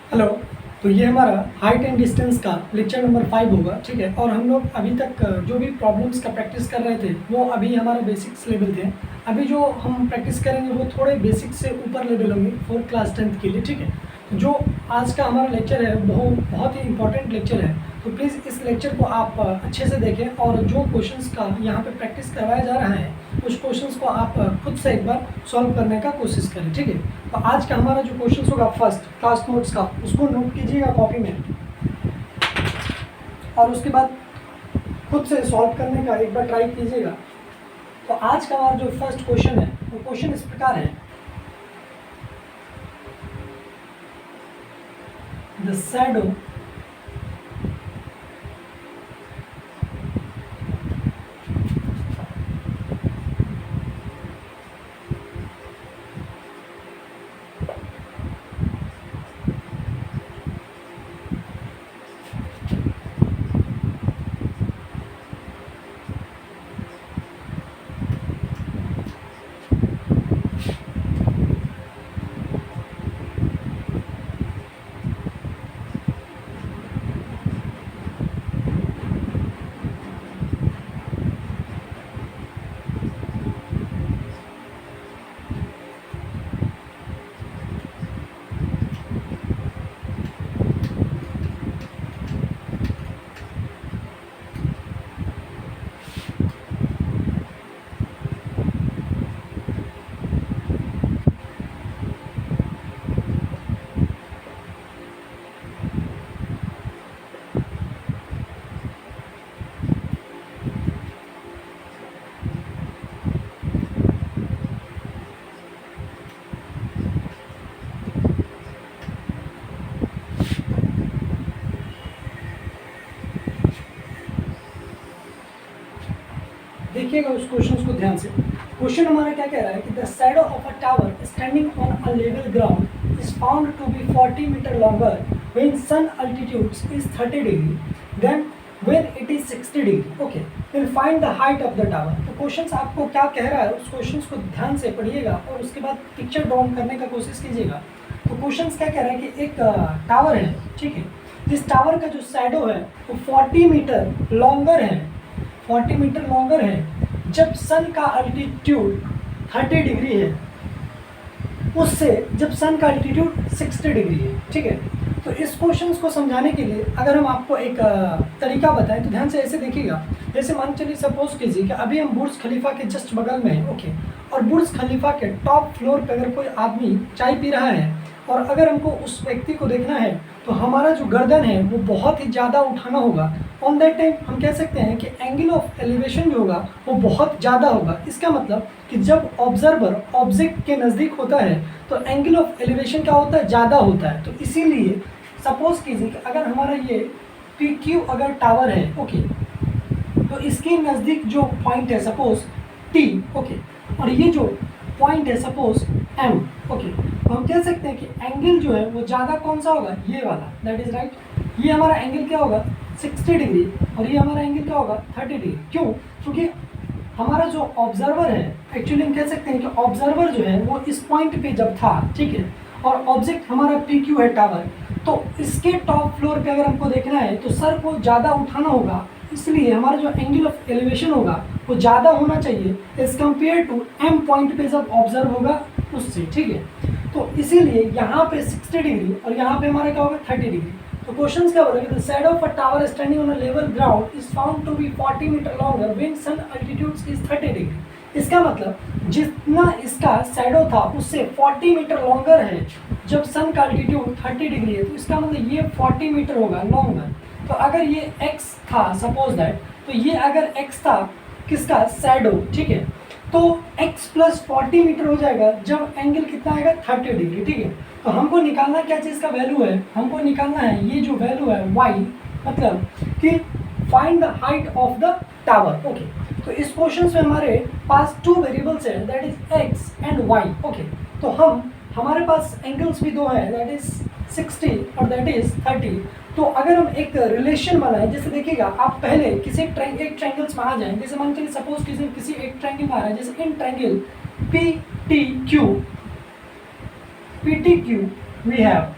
Hello. तो ये हमारा हाइट एंड डिस्टेंस का लेक्चर नंबर 5 होगा, ठीक है। और हम लोग अभी तक जो भी प्रॉब्लम्स का प्रैक्टिस कर रहे थे वो अभी हमारे बेसिक्स लेवल थे। अभी जो हम प्रैक्टिस करेंगे वो थोड़े बेसिक से ऊपर लेवल होंगे फॉर क्लास 10th के लिए, ठीक है। तो जो आज का हमारा लेक्चर है वो बहुत ही इंपॉर्टेंट लेक्चर है, तो प्लीज़ इस लेक्चर को आप अच्छे से देखें और जो क्वेश्चंस का यहाँ पे प्रैक्टिस करवाया जा रहा है उस क्वेश्चंस को आप खुद से एक बार सॉल्व करने का कोशिश करें, ठीक है। तो आज का हमारा जो क्वेश्चन होगा फर्स्ट क्लास नोट्स का, उसको नोट कीजिएगा कॉपी में और उसके बाद खुद से सॉल्व करने का एक बार ट्राई कीजिएगा। तो आज का हमारा जो फर्स्ट क्वेश्चन है वो क्वेश्चन इस प्रकार है, द शैडो देखिएगा उस क्वेश्चन को ध्यान से। क्वेश्चन हमारा क्या कह रहा है कि the shadow of a tower standing on a level ground is found to be 40 metre longer when sun altitude is 30 degree then when it is 60 degree. Okay, then find the height of the tower. तो question आपको क्या कह रहा है उस question को ध्यान से पढ़िएगा और उसके बाद पिक्चर ड्रॉ करने का कोशिश कीजिएगा। तो क्वेश्चन क्या कह रहा है कि एक टावर है, ठीक है। जिस टावर का जो शैडो है वो 40 मीटर लॉन्गर है, 40 मीटर लॉन्गर है जब सन का अल्टीट्यूड 30 डिग्री है, उससे जब सन का अल्टीट्यूड 60 डिग्री है, ठीक है। तो इस क्वेश्चन को समझाने के लिए अगर हम आपको एक तरीका बताएं तो ध्यान से ऐसे देखिएगा। जैसे मान चलिए सपोज कीजिए कि अभी हम बुर्ज खलीफा के जस्ट बगल में हैं, ओके। और बुर्ज खलीफा के टॉप फ्लोर पे अगर कोई आदमी चाय पी रहा है और अगर हमको उस व्यक्ति को देखना है तो हमारा जो गर्दन है वो बहुत ही ज़्यादा उठाना होगा। ऑन दैट टाइम हम कह सकते हैं कि एंगल ऑफ एलिवेशन जो होगा वो बहुत ज़्यादा होगा। इसका मतलब कि जब ऑब्जर्वर ऑब्जेक्ट के नज़दीक होता है तो एंगल ऑफ एलिवेशन क्या होता है, ज़्यादा होता है। तो इसीलिए सपोज कीजिए कि अगर हमारा ये PQ अगर टावर है, ओके, तो इसके नज़दीक जो पॉइंट है सपोज T, ओके, और ये जो पॉइंट है सपोज M, ओके, तो हम कह सकते हैं कि एंगल जो है वो ज़्यादा कौन सा होगा, ये वाला, दैट इज़ राइट। ये हमारा एंगल क्या होगा 60 डिग्री और ये हमारा एंगल क्या होगा 30 डिग्री। क्यों? क्योंकि हमारा जो ऑब्जर्वर है, एक्चुअली हम कह सकते हैं कि ऑब्जर्वर जो है वो इस पॉइंट पे जब था, ठीक है, और ऑब्जेक्ट हमारा PQ है टावर, तो इसके टॉप फ्लोर पे अगर हमको देखना है तो सर को ज़्यादा उठाना होगा। इसलिए हमारा जो एंगल ऑफ एलिवेशन होगा वो ज़्यादा होना चाहिए as compare to M point पे जब ऑब्जर्व होगा उससे, ठीक है। तो इसीलिए यहाँ पे 60 डिग्री और यहाँ पे हमारा क्या होगा 30 डिग्री। तो क्वेश्चन क्या बोला कि the shadow of a tower standing on a level ground is found to be 40 metre longer when sun altitude is 30 degree. इसका मतलब जितना इसका शैडो था उससे 40 मीटर लॉन्गर है जब सन का अल्टीट्यूड 30 डिग्री है, तो इसका मतलब ये 40 मीटर होगा लॉन्गर। तो अगर ये x था सपोज दैट, तो ये अगर x था किसका शैडो, ठीक है, तो x प्लस 40 मीटर हो जाएगा जब एंगल कितना आएगा 30 डिग्री, ठीक है। तो हमको निकालना क्या चीज़ का वैल्यू है, हमको निकालना है ये जो वैल्यू है y, मतलब कि find the height of the tower, okay. तो इस क्वेश्चन में हमारे पास 2 वेरिएबल्स है, that is x and y, okay. तो हमारे पास एंगल्स भी 2 है, दैट इज 60 और दैट इज 30। तो अगर हम एक रिलेशन बनाए, जैसे देखिएगा आप पहले किसी एक ट्रायंगल्स में आ जाएं, जैसे मान चलिए सपोज किसी एक ट्रायंगल में आ रहा है, जैसे in triangle PTQ we have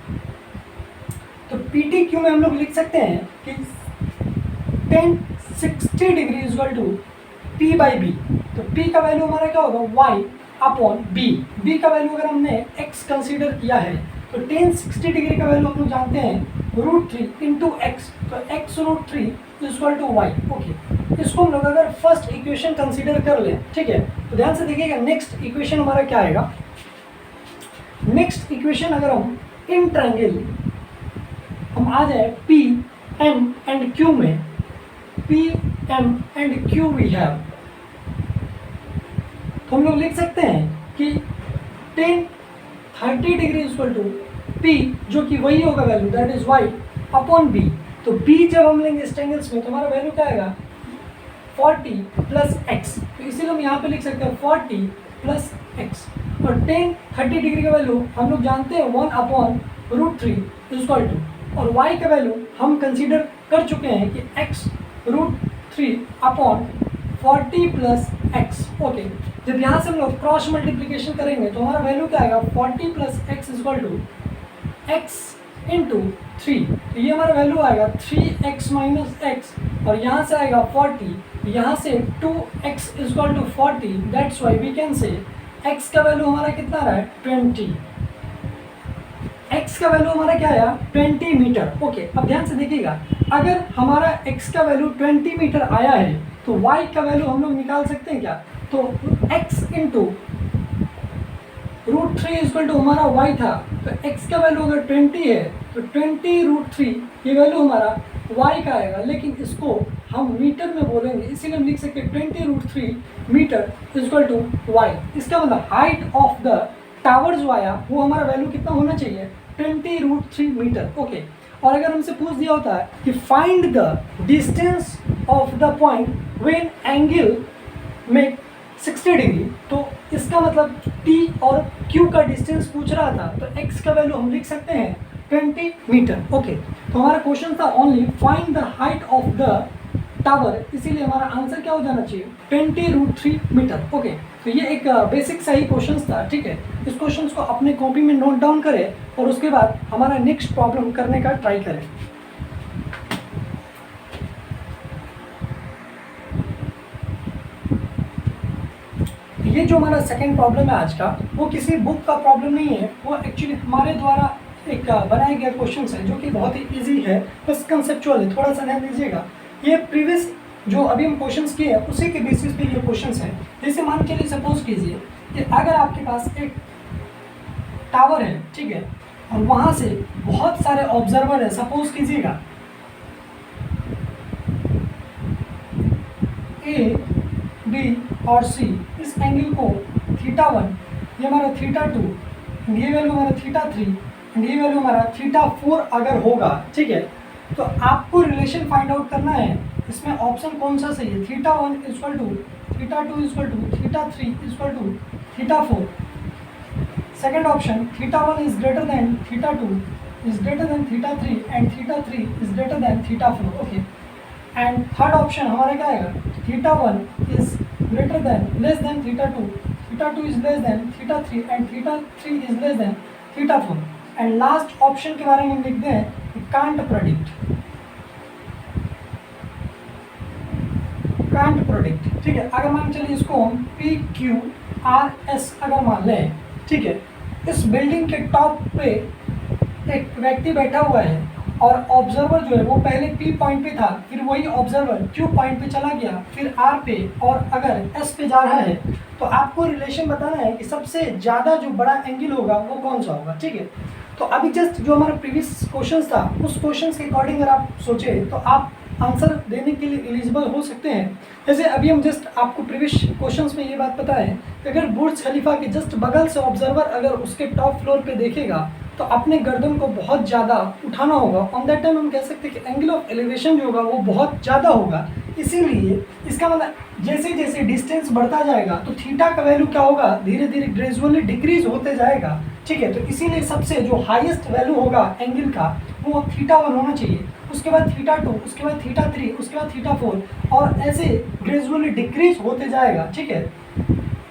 तो पी टी क्यू में हम लोग लिख सकते हैं कि tan 60 degree equal to P by B. तो पी का वैल्यू हमारा क्या होगा, वाई अपॉन बी। बी का वैल्यू अगर हमने एक्स कंसीडर किया है तो tan 60 डिग्री का वैल्यू हम लोग जानते हैं √3 इंटू एक्स, तो X √3 equal to Y. Okay, इसको हम लोग अगर फर्स्ट इक्वेशन कंसीडर कर लें, ठीक है, तो ध्यान से देखिएगा नेक्स्ट इक्वेशन हमारा क्या आएगा। नेक्स्ट इक्वेशन अगर हम इन ट्रायंगल हम आ जाए पी एम एंड क्यू में, P M and Q we have, तो हम लोग लिख सकते हैं कि tan 30 degree equal to P, जो कि वही होगा value that is Y upon B. तो बी जब हम लेंगे इस ट्रायंगल्स में तो हमारा वैल्यू क्या आएगा 40 प्लस एक्स, तो इसीलिए हम यहाँ पे लिख सकते हैं 40 प्लस एक्स। और tan 30 डिग्री का वैल्यू हम लोग जानते हैं 1 अपॉन √3 इक्वल टू, और y का वैल्यू हम कंसीडर कर चुके हैं कि x √3 upon 40 plus x. Okay, जब यहाँ से हम लोग क्रॉस मल्टीप्लीकेशन करेंगे तो हमारा वैल्यू क्या आएगा 40 plus X equal to X into 3, तो ये हमारा वैल्यू आएगा 3x माइनस एक्स, और यहाँ से आएगा 40, यहाँ से 2x equal to 40, that's why we can say x का वैल्यू हमारा कितना रहा है 20। x का वैल्यू हमारा क्या आया 20 मीटर। ओके, अब ध्यान से देखिएगा, अगर हमारा x का वैल्यू 20 मीटर आया है तो y का वैल्यू हम लोग निकाल सकते हैं क्या, तो x इंटू √3 इक्वल टू हमारा y था, तो x का वैल्यू अगर 20 है तो 20 √3 ये वैल्यू हमारा y का आएगा, लेकिन इसको हम मीटर में बोलेंगे इसीलिए हम लिख सकते हैं 20 √3 मीटर इक्वल टू y। इसका मतलब हाइट ऑफ द टावर जो आया वो हमारा वैल्यू कितना होना चाहिए 20 √3 मीटर। ओके, और अगर हमसे पूछ दिया होता है कि find the distance of the point when angle make 60 degree, तो इसका मतलब P और Q का डिस्टेंस पूछ रहा था, तो x का वैल्यू हम लिख सकते हैं 20 मीटर। ओके, तो हमारा क्वेश्चन था only find the height of the tower, इसीलिए हमारा आंसर क्या हो जाना चाहिए 20 √3 मीटर। ओके, तो ये एक बेसिक सा ही क्वेश्चन था, ठीक है। इस क्वेश्चन को अपने कॉपी में नोट डाउन करें और उसके बाद हमारा नेक्स्ट प्रॉब्लम करने का ट्राई करें। ये जो हमारा सेकेंड प्रॉब्लम है आज का, वो किसी बुक का प्रॉब्लम नहीं है, वो एक्चुअली हमारे द्वारा एक बनाया गया क्वेश्चन है जो कि बहुत ही इजी है, बस कंसेप्चुअल है, थोड़ा सा ध्यान दीजिएगा। ये प्रीवियस जो अभी हम क्वेश्चंस किए हैं उसी के बेसिस पे ये क्वेश्चंस हैं। जैसे मान के लिए सपोज कीजिए कि अगर आपके पास एक टावर है, ठीक है, और वहाँ से बहुत सारे ऑब्जर्वर है, सपोज कीजिएगा ए बी और सी, इस एंगल को θ1 ये हमारा θ2, ये वैल्यू हमारा θ3 एंड ये वैल्यू हमारा θ4 अगर होगा, ठीक है, तो आपको रिलेशन फाइंड आउट करना है। इसमें ऑप्शन कौन सा सही है, θ1 equal to θ2 equal to θ3 equal to θ4। Second option θ1 is greater than θ2 is greater than θ3 and θ3 is greater than θ4। Okay, and third option हमारा क्या आएगा θ1 is greater than less than θ2, θ2 is less than θ3 and θ3 is less than θ4। And last option के बारे में हम लिखते हैं can't predict, can't predict, ठीक है। अगर मान चलिए इसको हम PQRS अगर मान लें, ठीक है, इस बिल्डिंग के टॉप पे एक व्यक्ति बैठा हुआ है और ऑब्जर्वर जो है वो पहले P पॉइंट पे था, फिर वही ऑब्जर्वर Q पॉइंट पे चला गया, फिर R पे, और अगर S पे जा रहा है, तो आपको रिलेशन बताना है कि सबसे ज़्यादा जो बड़ा एंगल होगा वो कौन सा होगा, ठीक है। तो अभी जस्ट जो हमारा प्रीवियस क्वेश्चन था उस क्वेश्चन के अकॉर्डिंग अगर आप सोचे तो आप आंसर देने के लिए एलिजिबल हो सकते हैं। जैसे अभी हम जस्ट आपको प्रीवियस क्वेश्चंस में ये बात पता है कि अगर बुर्ज खलीफा के जस्ट बगल से ऑब्जर्वर अगर उसके टॉप फ्लोर पे देखेगा तो अपने गर्दन को बहुत ज़्यादा उठाना होगा। ऑन दैट टाइम हम कह सकते हैं कि एंगल ऑफ एलिवेशन जो होगा वो बहुत ज़्यादा होगा। इसीलिए इसका मतलब जैसे जैसे डिस्टेंस बढ़ता जाएगा तो थीटा का वैल्यू क्या होगा, धीरे धीरे ग्रेजुअली डिक्रीज होते जाएगा, ठीक है। तो इसीलिए सबसे जो हाईएस्ट वैल्यू होगा एंगल का वो θ1 होना चाहिए, उसके बाद θ2, उसके बाद θ3, उसके बाद θ4, और ऐसे ग्रेजुअली डिक्रीज होते जाएगा, ठीक है।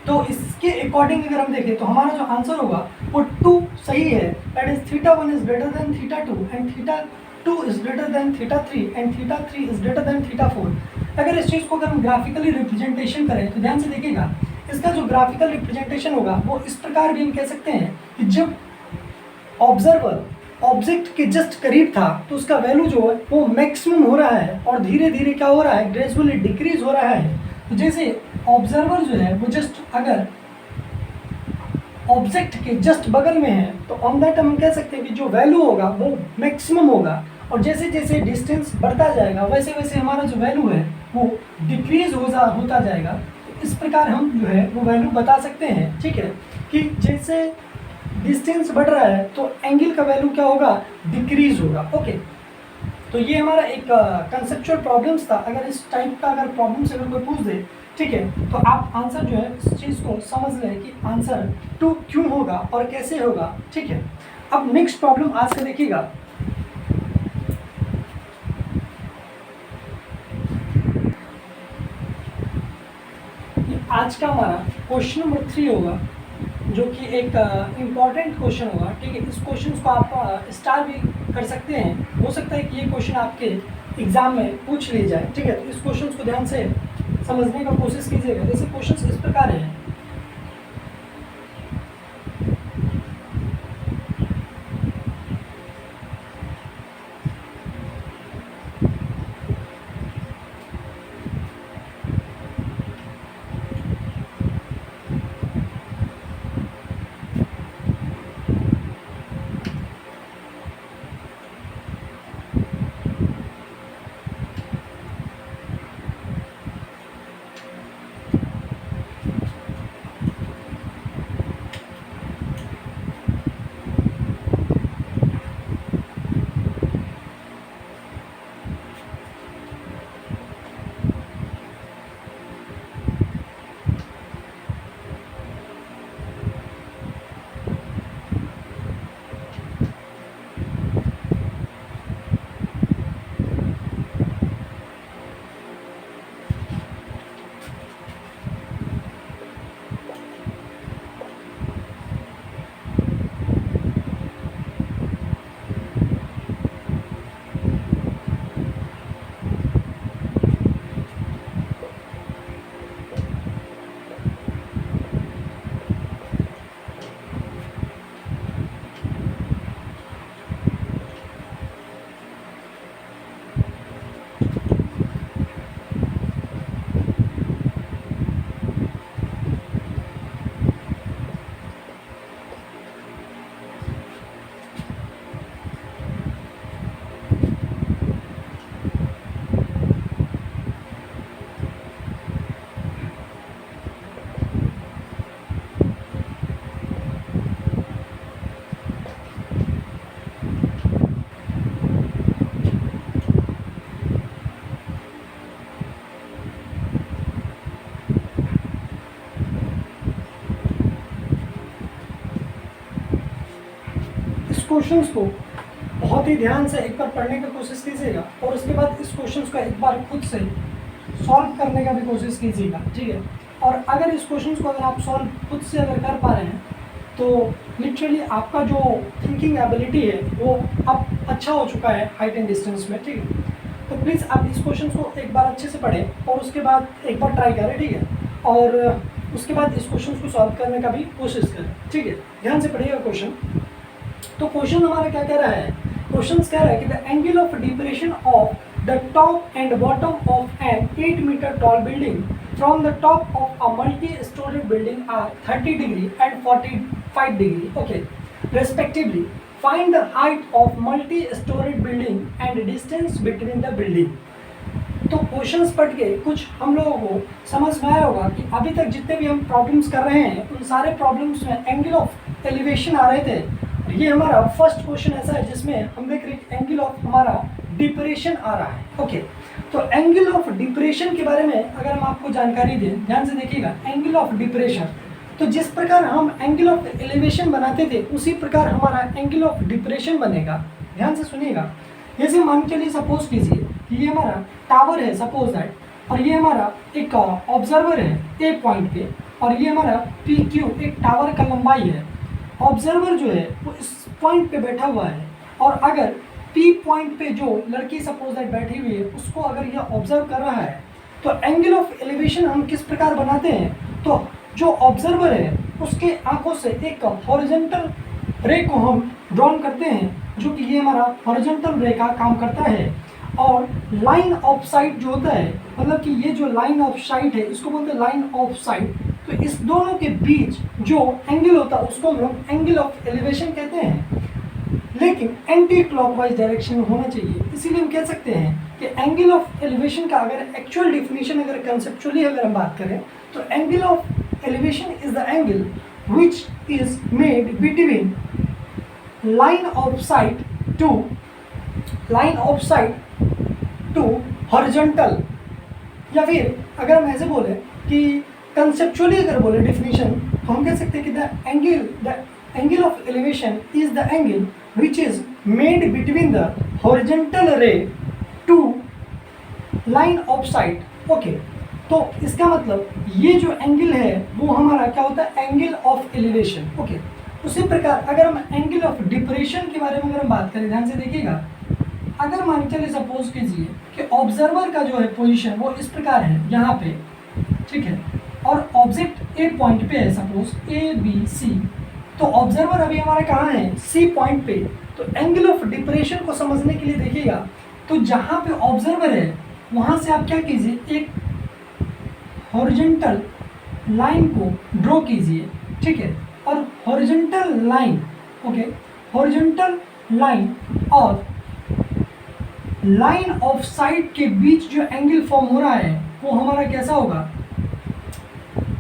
तो इसके अकॉर्डिंग अगर हम देखें तो हमारा जो आंसर होगा वो 2 सही है, that is θ1 is greater than θ2 and θ2 is greater than θ3 and θ3 is greater than θ4। अगर इस चीज़ को अगर हम ग्राफिकली रिप्रेजेंटेशन करें तो ध्यान से देखिएगा, इसका जो ग्राफिकल रिप्रेजेंटेशन होगा वो इस प्रकार भी हम कह सकते हैं कि जब ऑब्जर्वर ऑब्जेक्ट के जस्ट करीब था तो उसका वैल्यू जो है वो मैक्सिमम हो रहा है और धीरे धीरे क्या हो रहा है, ग्रेजुअली डिक्रीज हो रहा है। तो जैसे ऑब्जर्वर जो है वो जस्ट अगर ऑब्जेक्ट के जस्ट बगल में है तो ऑन दैट हम कह सकते हैं कि जो वैल्यू होगा वो मैक्सिमम होगा, और जैसे जैसे डिस्टेंस बढ़ता जाएगा वैसे वैसे हमारा जो वैल्यू है वो डिक्रीज होता जाएगा। तो इस प्रकार हम जो है वो वैल्यू बता सकते हैं, ठीक है, कि जैसे डिस्टेंस बढ़ रहा है तो एंगल का वैल्यू क्या होगा, डिक्रीज होगा। ओके, तो ये हमारा एक कंसेप्चुअल प्रॉब्लम्स था। अगर इस टाइप का अगर प्रॉब्लम से अगर कोई पूछ दे, ठीक है, तो आप आंसर जो है इस चीज़ को समझ लें कि आंसर 2 क्यों होगा और कैसे होगा, ठीक है। अब नेक्स्ट प्रॉब्लम आज का देखिएगा। आज का हमारा क्वेश्चन नंबर 3 होगा, जो कि एक इम्पॉर्टेंट क्वेश्चन होगा, ठीक है। इस क्वेश्चन को आप स्टार भी कर सकते हैं, हो सकता है कि ये क्वेश्चन आपके एग्जाम में पूछ लिए जाए, ठीक है। तो इस क्वेश्चन को ध्यान से समझने का कोशिश कीजिएगा। जैसे क्वेश्चन इस प्रकार है, क्वेश्चंस को बहुत ही ध्यान से एक बार पढ़ने की कोशिश कीजिएगा और उसके बाद इस क्वेश्चंस का एक बार खुद से सॉल्व करने का भी कोशिश कीजिएगा, ठीक है। और अगर इस क्वेश्चंस को अगर आप सॉल्व खुद से अगर कर पा रहे हैं तो लिटरली आपका जो थिंकिंग एबिलिटी है वो अब अच्छा हो चुका है हाइट एंड डिस्टेंस में, ठीक है। तो प्लीज़ आप इस क्वेश्चन को एक बार अच्छे से पढ़ें और उसके बाद एक बार ट्राई करें, ठीक है, और उसके बाद इस क्वेश्चन को सॉल्व करने का भी कोशिश करें, ठीक है। ध्यान से पढ़िएगा क्वेश्चन। तो क्वेश्चन हमारा क्या कह रहा है, क्वेश्चन कह रहा है कि the angle of depression of the top and bottom of an 8 metre tall building from the top of a multi storey building are 30 degree and 45 degree, okay, respectively. Find the height of multi storeyed building and distance between the building. तो questions पढ़ के कुछ हम लोगों को समझ में आया होगा कि अभी तक जितने भी हम प्रॉब्लम्स कर रहे हैं उन सारे प्रॉब्लम्स में एंगल ऑफ एलिवेशन आ रहे थे। ये हमारा फर्स्ट क्वेश्चन ऐसा है जिसमें हम देख रहे हैं एंगल ऑफ हमारा डिप्रेशन आ रहा है, ओके। तो एंगल ऑफ डिप्रेशन के बारे में अगर हम आपको जानकारी दें, ध्यान से देखिएगा, एंगल ऑफ डिप्रेशन, तो जिस प्रकार हम एंगल ऑफ एलिवेशन बनाते थे उसी प्रकार हमारा एंगल ऑफ डिप्रेशन बनेगा। ध्यान से सुनिएगा। जैसे मान के लिए सपोज कीजिए कि ये हमारा टावर है, सपोज दैट, और ये हमारा एक ऑब्जर्वर है ए पॉइंट पे, और ये हमारा पी क्यू एक टावर का लंबाई है। ऑब्जर्वर जो है वो इस पॉइंट पे बैठा हुआ है, और अगर पी पॉइंट पे जो लड़की सपोज दैट बैठी हुई है उसको अगर ये ऑब्जर्व कर रहा है, तो एंगल ऑफ एलिवेशन हम किस प्रकार बनाते हैं, तो जो ऑब्जर्वर है उसके आंखों से एक हॉरिजॉन्टल रे को हम ड्रॉन करते हैं, जो कि ये हमारा हॉरिजॉन्टल रे का काम करता है। और लाइन ऑफ साइट जो होता है, मतलब कि ये जो लाइन ऑफ साइट है इसको बोलते हैं लाइन ऑफ साइट। तो इस दोनों के बीच जो एंगल होता है उसको हम लोग एंगल ऑफ एलिवेशन कहते हैं, लेकिन एंटी क्लॉकवाइज डायरेक्शन में होना चाहिए। इसीलिए हम कह सकते हैं कि एंगल ऑफ एलिवेशन का अगर एक्चुअल डिफिनीशन अगर कंसेप्चुअली अगर हम बात करें, तो angle of elevation is the angle which is made between line of sight to horizontal, या फिर अगर हम ऐसे बोले कि कंसेप्चुअली अगर बोले डिफिनीशन, तो हम कह सकते हैं कि the angle of elevation is the angle which is made between the horizontal ray to line of sight. Okay, तो इसका मतलब ये जो एंगल है वो हमारा क्या होता है, एंगल ऑफ एलिवेशन। ओके, उसी प्रकार अगर हम एंगल ऑफ डिप्रेशन के बारे में अगर हम बात करें, ध्यान से देखिएगा, अगर मान के चलिए सपोज कीजिए कि ऑब्जर्वर का जो है पोजीशन वो इस प्रकार है यहाँ पे, ठीक है, और ऑब्जेक्ट ए पॉइंट पे है, सपोज ए बी सी, तो ऑब्जर्वर अभी हमारा कहाँ है, सी पॉइंट पे। तो एंगल ऑफ डिप्रेशन को समझने के लिए देखिएगा, तो जहाँ पे ऑब्जर्वर है वहाँ से आप क्या कीजिए, एक हॉरिजॉन्टल लाइन को ड्रॉ कीजिए, ठीक है, और horizontal line, okay, horizontal line और लाइन ऑफ साइट के बीच जो एंगल फॉर्म हो रहा है वो हमारा कैसा होगा,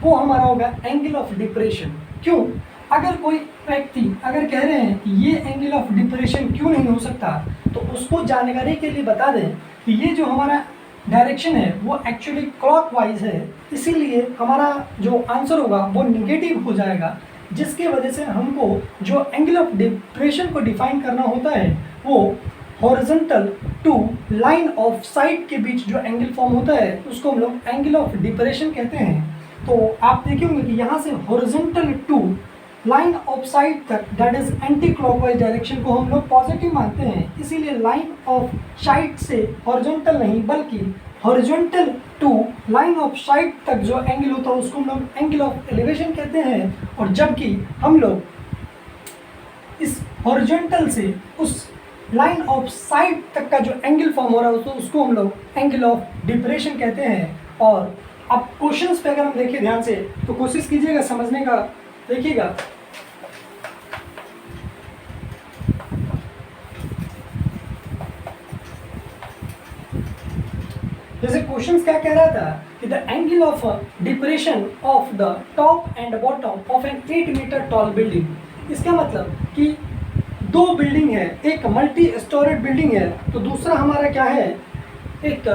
वो हमारा होगा एंगल ऑफ डिप्रेशन। क्यों, अगर कोई व्यक्ति अगर कह रहे हैं कि ये एंगल ऑफ डिप्रेशन क्यों नहीं हो सकता, तो उसको जानकारी के लिए बता दें कि ये जो हमारा डायरेक्शन है वो एक्चुअली क्लॉकवाइज है, इसीलिए हमारा जो आंसर होगा वो निगेटिव हो जाएगा, जिसके वजह से हमको जो एंगल ऑफ डिप्रेशन को डिफाइन करना होता है वो horizontal to line of sight के बीच जो एंगल फॉर्म होता है उसको हम लोग एंगल ऑफ डिप्रेशन कहते हैं। तो आप देखेंगे कि यहाँ से horizontal to line of sight तक, that is anticlockwise direction को हम लोग पॉजिटिव मानते हैं, इसीलिए लाइन ऑफ साइट से हॉरिजॉन्टल नहीं बल्कि horizontal to line of sight तक जो एंगल होता है उसको हम लोग एंगल ऑफ एलिवेशन कहते हैं। और जबकि हम लोग इस हॉरिजॉन्टल से उस लाइन ऑफ साइट तक का जो एंगल फॉर्म हो रहा है उसको हम लोग एंगल ऑफ डिप्रेशन कहते हैं। और अब क्वेश्चंस पे अगर हम देखें ध्यान से, तो कोशिश कीजिएगा समझने का, देखिएगा जैसे क्वेश्चंस क्या कह रहा था कि the angle of depression of the top and bottom of an 8 metre tall building. इसका मतलब कि दो बिल्डिंग है, एक मल्टी स्टोरेड बिल्डिंग है तो दूसरा हमारा क्या है, एक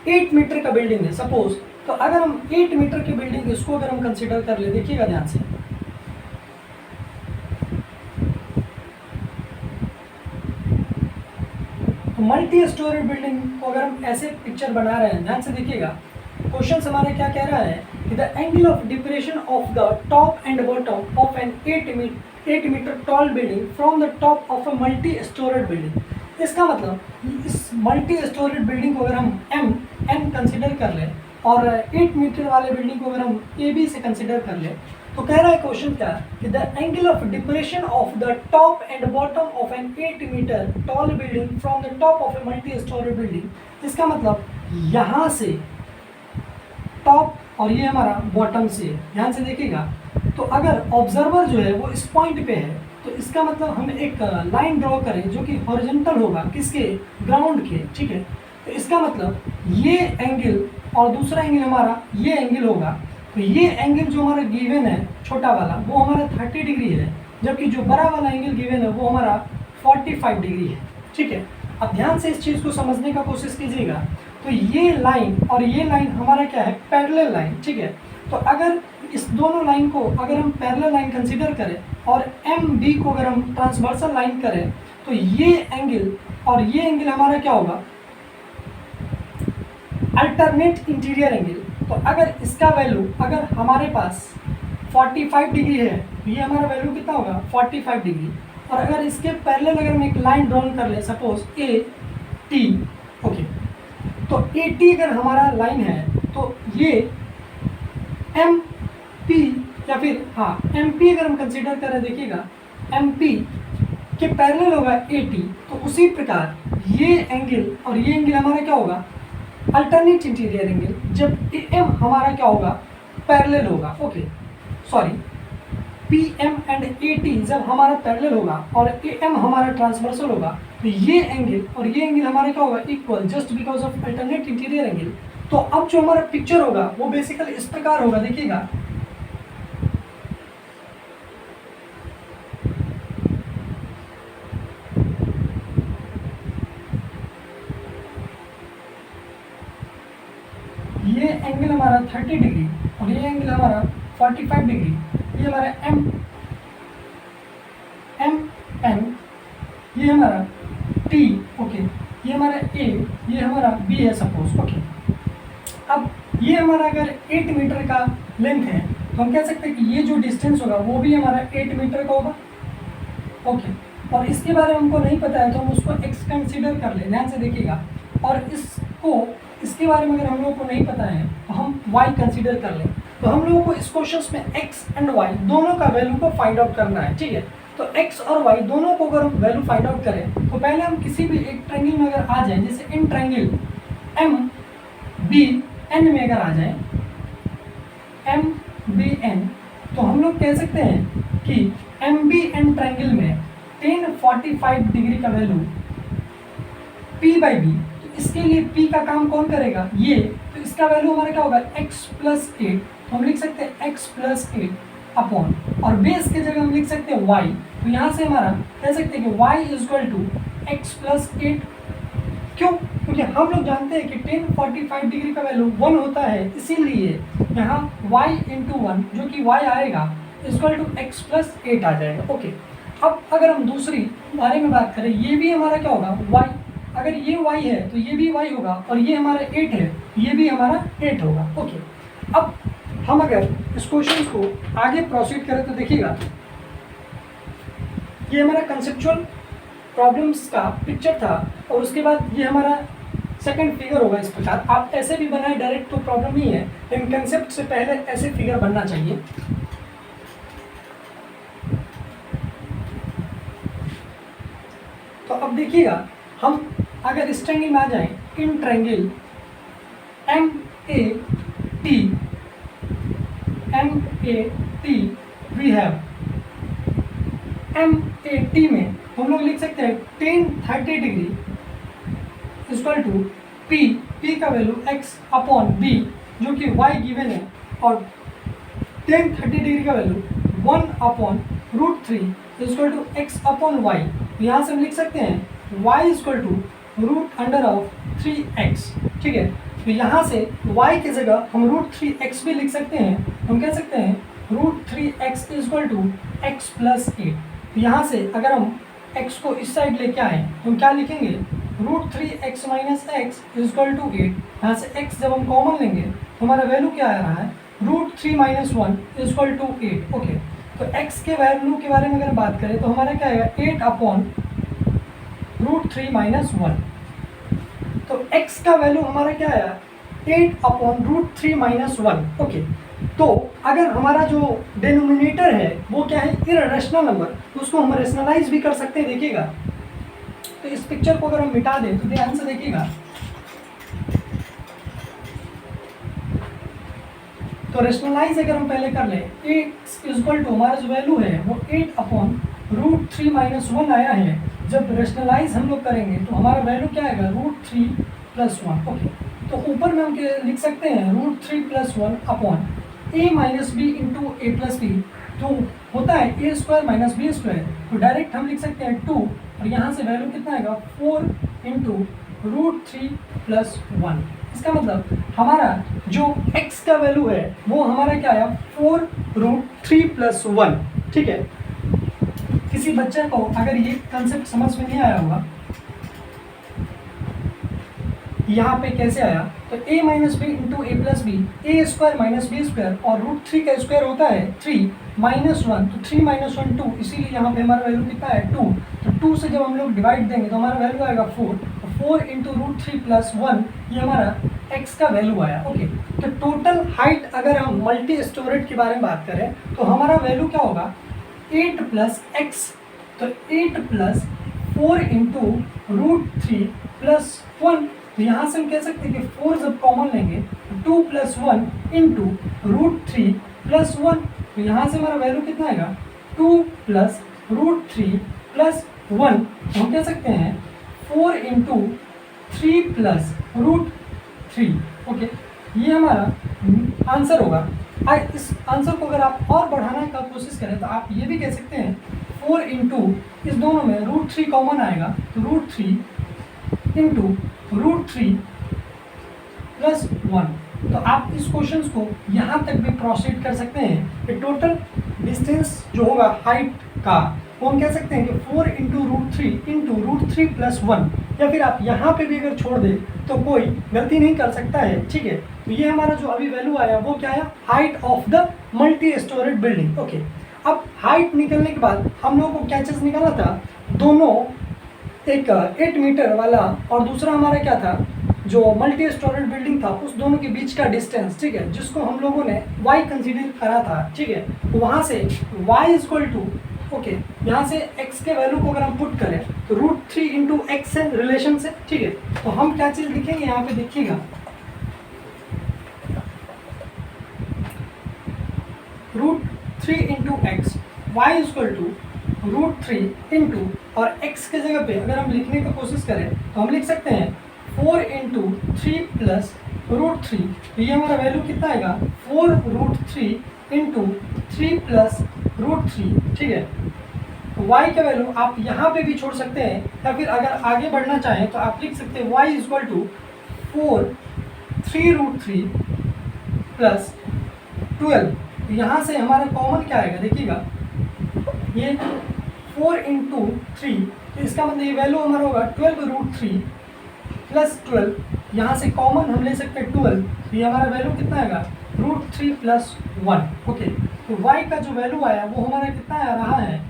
8 मीटर का बिल्डिंग है सपोज। तो अगर हम 8 मीटर की बिल्डिंग इसको अगर हम कंसिडर कर ले, देखिएगा ध्यान से, तो मल्टी स्टोरेड बिल्डिंग को अगर हम ऐसे पिक्चर बना रहे हैं, ध्यान से देखिएगा, क्वेश्चन हमारे क्या कह रहा है कि the angle of depression of the top and bottom of an 8 metre tall building from the top of a multi storeyed building. इसका मतलब इस मल्टी स्टोरेड बिल्डिंग को अगर हम एन कंसिडर कर लें और 8 मीटर वाले बिल्डिंग को अगर हम ए बी से कंसिडर कर लें, तो कह रहा है क्वेश्चन क्या कि the angle of depression of the top and bottom of an 8 metre tall building from the top of a multi storeyed building. इसका मतलब यहाँ से टॉप और ये हमारा बॉटम से, ध्यान से देखिएगा, तो अगर ऑब्जर्वर जो है वो इस पॉइंट पे है तो इसका मतलब हम एक लाइन ड्रॉ करें जो कि हॉरिजॉन्टल होगा, किसके, ग्राउंड के, ठीक है। तो इसका मतलब ये एंगल और दूसरा एंगल हमारा ये एंगल होगा, तो ये एंगल जो हमारा गिवन है छोटा वाला वो हमारा 30 डिग्री है, जबकि जो बड़ा वाला एंगल गिवन है वो हमारा 45 डिग्री है, ठीक है। अब ध्यान से इस चीज़ को समझने का कोशिश कीजिएगा, तो ये लाइन और ये लाइन हमारा क्या है, पैरेलल लाइन, ठीक है। तो अगर इस दोनों लाइन को अगर हम पैरेलल लाइन कंसीडर करें और एम बी को अगर हम ट्रांसवर्सल लाइन करें, तो ये एंगल और ये एंगल हमारा क्या होगा, अल्टरनेट इंटीरियर एंगल, तो अगर इसका वैल्यू अगर हमारे पास 45 डिग्री है तो ये हमारा वैल्यू कितना होगा 45 डिग्री। और अगर इसके पैरेलल अगर हम एक लाइन ड्रॉ कर ले सपोज ए टी, ओके, तो ए टी अगर हमारा लाइन है तो ये एम पी या फिर हाँ एम पी अगर हम कंसिडर करें, देखिएगा एम पी के पैरेलल होगा ए टी, तो उसी प्रकार ये एंगल और ये एंगल हमारा क्या होगा अल्टरनेट इंटीरियर एंगल, जब ए एम हमारा क्या होगा पैरेलल होगा, okay sorry P M and A T जब हमारा पैरेलल होगा और ए एम हमारा ट्रांसवर्सल होगा तो ये एंगल और ये एंगल हमारा क्या होगा equal, just because of alternate interior angle. तो अब जो हमारा पिक्चर होगा वो बेसिकली इस प्रकार होगा, देखिएगा ये एंगल हमारा 30 डिग्री और ये एंगल हमारा 45 डिग्री, ये हमारा एम एन, ये हमारा टी, ओके, ये हमारा ए, ये हमारा बी है सपोज, ओके। अब ये हमारा अगर 8 मीटर का लेंथ है तो हम कह सकते हैं कि ये जो डिस्टेंस होगा वो भी हमारा 8 मीटर का होगा, ओके। और इसके बारे में हमको नहीं पता है तो हम उसको एक्स कंसीडर कर लें, ध्यान से देखिएगा। और इसके बारे में अगर हम लोगों को नहीं पता है तो हम वाई कंसीडर कर लें। तो हम लोगों को इस क्वेश्चन में एक्स एंड वाई दोनों का वैल्यू को फाइंड आउट करना है, ठीक है। तो x और y दोनों को अगर हम वैल्यू फाइंड आउट करें तो पहले हम किसी भी एक ट्रायंगल में अगर आ जाए, जैसे in triangle M B N में अगर आ जाए एम बी एन, तो हम लोग कह सकते हैं कि एम बी एन ट्रायंगल में tan 45 डिग्री का वैल्यू p बाई बी, तो इसके लिए p का काम कौन करेगा ये, तो इसका वैल्यू हमारा क्या होगा x प्लस 8, तो हम लिख सकते हैं x प्लस 8 अपॉन, और बेस के जगह हम लिख सकते हैं y, तो यहाँ से हमारा कह सकते हैं कि y is equal to X plus 8। क्यों? क्योंकि हम लोग जानते हैं कि tan 45 डिग्री का वैल्यू 1 होता है, इसीलिए यहाँ y इंटू 1 जो कि y आएगा इक्वल टू एक्स प्लस 8 आ जाएगा, ओके। अब अगर हम दूसरी बारे में बात करें, ये भी हमारा क्या होगा y, अगर ये y है तो ये भी y होगा, और ये हमारा 8 है ये भी हमारा 8 होगा, ओके। अब हम अगर इस क्वेश्चन को आगे प्रोसीड करें तो देखिएगा ये हमारा कंसेप्चुअल प्रॉब्लम्स का पिक्चर था, और उसके बाद ये हमारा सेकंड फिगर होगा इस प्रकार। आप ऐसे भी बनाए डायरेक्ट तो प्रॉब्लम नहीं है, लेकिन कंसेप्ट से पहले ऐसे फिगर बनना चाहिए। तो अब देखिएगा हम अगर इस ट्रायंगल में आ जाएं, in triangle M A T we have MAT में हम लोग लिख सकते हैं tan 30 degree equal to P का वैल्यू x अपॉन B जो कि y गिवन है, और tan 30 डिग्री का value 1 upon √3 equal to x upon y। यहाँ से हम लिख सकते हैं y equal to root under of 3x, ठीक है। तो यहाँ से y की जगह हम √3x भी लिख सकते हैं, हम कह सकते हैं √3x equal to x plus 8। तो यहाँ से अगर हम x को इस साइड लेके आए तो हम क्या लिखेंगे √3x minus x equal to 8। यहाँ से x जब हम कॉमन लेंगे तो हमारा वैल्यू क्या आ रहा है √3 माइनस 1 इक्वल टू 8, ओके। तो x के वैल्यू के बारे में अगर बात करें तो हमारा क्या आएगा 8 अपॉन √3 माइनस 1। तो x का वैल्यू हमारा क्या आया 8 अपॉन √3 माइनस 1, ओके। तो अगर हमारा जो डिनोमिनेटर है वो क्या है इररेशनल नंबर, तो उसको हम रेशनलाइज भी कर सकते हैं, देखिएगा। तो इस पिक्चर को अगर हम मिटा दें तो ध्यान से देखिएगा, तो रेशनलाइज अगर हम पहले कर लें 8 इक्वल टू हमारा जो वैल्यू है वो 8 अपॉन √3 माइनस 1 आया है। जब रेशनलाइज हम लोग करेंगे तो हमारा वैल्यू क्या आएगा √3 प्लस 1, ओके। तो ऊपर में हम लिख सकते हैं √3 plus 1 upon a minus B into A plus B, जो होता है a square minus B square. तो डायरेक्ट हम लिख सकते हैं 2, और यहाँ से वैल्यू कितना आएगा 4 इंटू √3 प्लस 1। इसका मतलब हमारा जो x का वैल्यू है वो हमारा क्या आया 4 √3 प्लस 1, ठीक है। किसी बच्चे को अगर ये कंसेप्ट समझ में नहीं आया होगा यहाँ पे कैसे आया, तो a minus B into A plus B, A square minus B square, और रूट 3 का स्क्वायर होता है 3 माइनस 1, तो 3 माइनस 1 2, इसीलिए यहाँ पे हमारा वैल्यू कितना है 2। तो 2 से जब हम लोग डिवाइड देंगे तो हमारा वैल्यू आएगा 4, तो 4 इंटू रूट 3 प्लस 1, ये हमारा x का वैल्यू आया। ओके, तो टोटल हाइट अगर हम मल्टी स्टोरेज के बारे में बात करें तो हमारा वैल्यू क्या होगा 8 प्लस एक्स, तो 8 प्लस 4 इंटू रूट 3 प्लस 1, तो यहाँ से हम कह सकते हैं कि 4 जब कॉमन लेंगे तो 2 प्लस 1 इंटू रूट 3 प्लस 1, तो यहाँ से हमारा वैल्यू कितना आएगा 2 प्लस रूट 3 प्लस 1, तो हम कह सकते हैं 4 इंटू 3 प्लस रूट 3। ओके, ये हमारा आंसर होगा। इस आंसर को अगर आप और बढ़ाने का कोशिश करें तो आप ये भी कह सकते हैं 4 इंटू, इस दोनों में रूट 3 कॉमन आएगा, तो रूट 3 इंटू रूट 3 प्लस 1। तो आप इस क्वेश्चन को यहाँ तक भी प्रोसीड कर सकते हैं कि टोटल डिस्टेंस जो होगा हाइट का वो हम कह सकते हैं कि 4 इंटू रूट 3 प्लस 1, या फिर आप यहाँ पे भी अगर छोड़ दें तो कोई गलती नहीं कर सकता है। ठीक है, तो ये हमारा जो अभी वैल्यू आया वो क्या आया, height of the multi storage building. Okay, अब हाइट निकलने के बाद हम लोगों को क्या चीज़ निकालना था, दोनों एक 8 मीटर वाला और दूसरा हमारा क्या था, जो मल्टी स्टोरेज बिल्डिंग था उस दोनों के बीच का डिस्टेंस, ठीक है, जिसको हम लोगों ने y कंसीडर करा था। ठीक है, तो वहाँ से y इक्वल टू, ओके, यहाँ से x के वैल्यू को अगर हम पुट करें तो रूट 3 इंटू एक्स है रिलेशन से। ठीक है, तो हम क्या चीज़ लिखेंगे यहाँ पे देखिएगा, root 3 into X, Y equal to root 3 into, और x के जगह पे अगर हम लिखने की कोशिश करें तो हम लिख सकते हैं 4 इंटू 3 प्लस रूट 3, तो ये हमारा वैल्यू कितना आएगा 4 रूट 3 इंटू 3 प्लस रूट 3। ठीक है, तो y का वैल्यू आप यहाँ पे भी छोड़ सकते हैं, या फिर अगर आगे बढ़ना चाहें तो आप लिख सकते हैं y equal to 4 3 root 3 plus 12। तो यहाँ से हमारा कॉमन क्या आएगा देखिएगा, ये 4 इंटू 3, तो इसका मतलब ये वैल्यू हमारा होगा 12 रूट 3 प्लस 12, यहाँ से कॉमन हम ले सकते हैं 12, तो ये हमारा वैल्यू कितना आएगा रूट 3 प्लस 1। ओके, तो y का जो वैल्यू आया वो हमारा कितना आ रहा है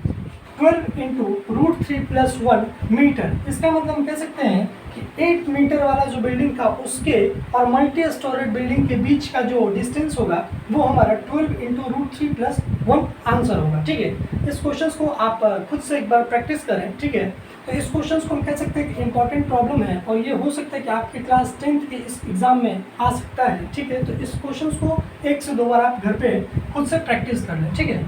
12 इंटू रूट 3 प्लस 1 मीटर। इसका मतलब हम कह सकते हैं कि 8 मीटर वाला जो बिल्डिंग था उसके और मल्टी स्टोरेज बिल्डिंग के बीच का जो डिस्टेंस होगा वो हमारा 12 इंटू रूट 3 प्लस 1 आंसर होगा। ठीक है, इस क्वेश्चन को आप खुद से एक बार प्रैक्टिस करें। ठीक है, तो इस क्वेश्चन को हम कह सकते हैं कि इंपॉर्टेंट प्रॉब्लम है और ये हो सकता है कि आपके क्लास 10th के इस एग्जाम में आ सकता है। ठीक है, तो इस क्वेश्चन को 1 से 2 बार आप घर पे खुद से प्रैक्टिस कर लें। ठीक है।